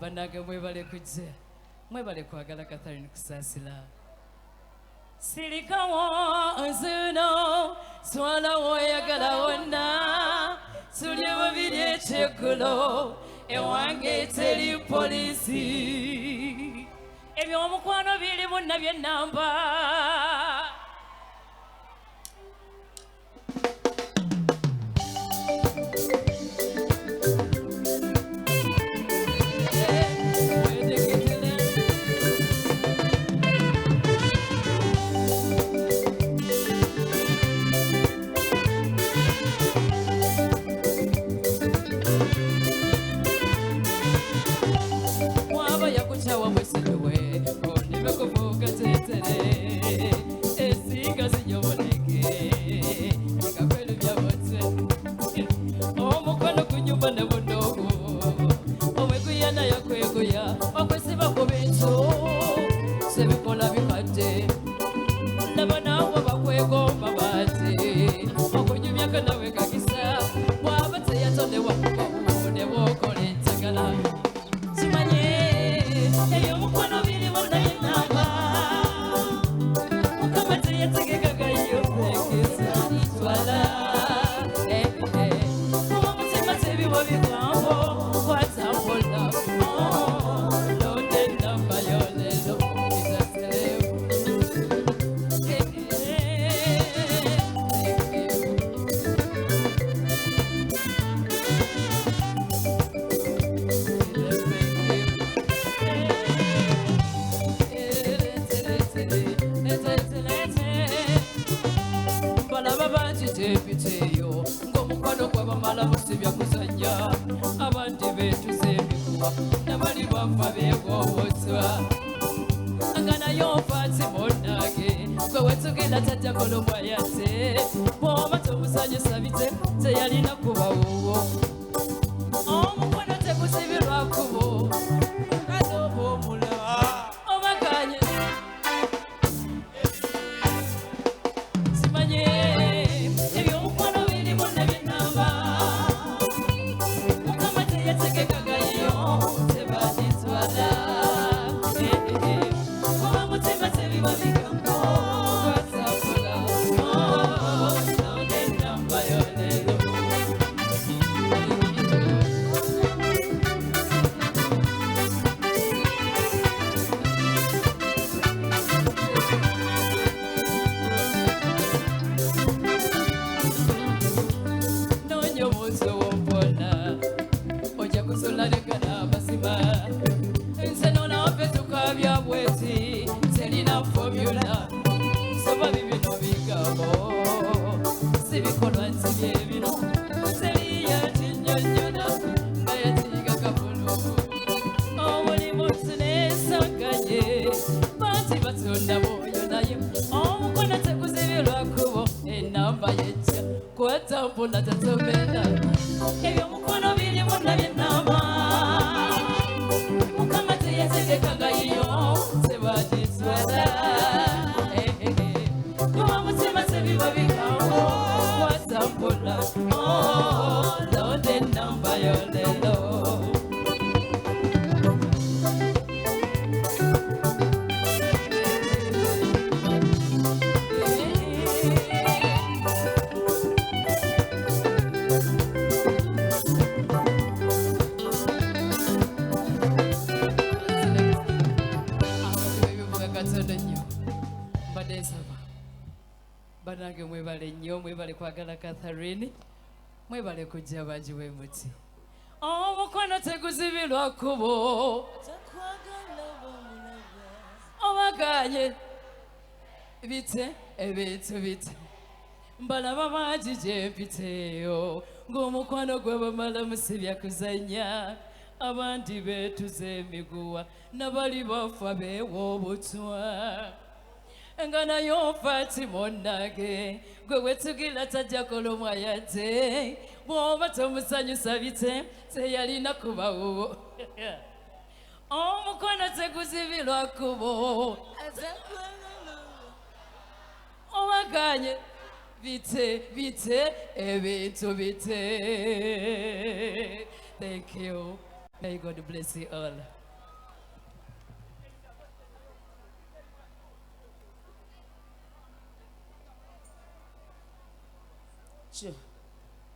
Banage mwebale kujja mwebale kwagala Catherine kusasila Silikawo nzuno swala woyagala wonna tulye babiri ekyeggulo ewange teri polisi ebyomukwano biri bonna byennamba Irene mwebale kujja baji wemuti omukono teguzibirwa kkubo obaganye bite ebintu bite mbalaba bangi gye mpiteeyo ng'omukwano gwe bamala musibya kuzanya abandi beetuze emiguwa nabali bafa beewa obutwa nga naye onfaati munnage gwe wetugira tajja kolomwa yadde bw'oba tomusanyusa bite teyalina kubawo omukono teguzibirwa kkubo obaganye bite ebintu bite. Thank you. May God bless you all. Sure.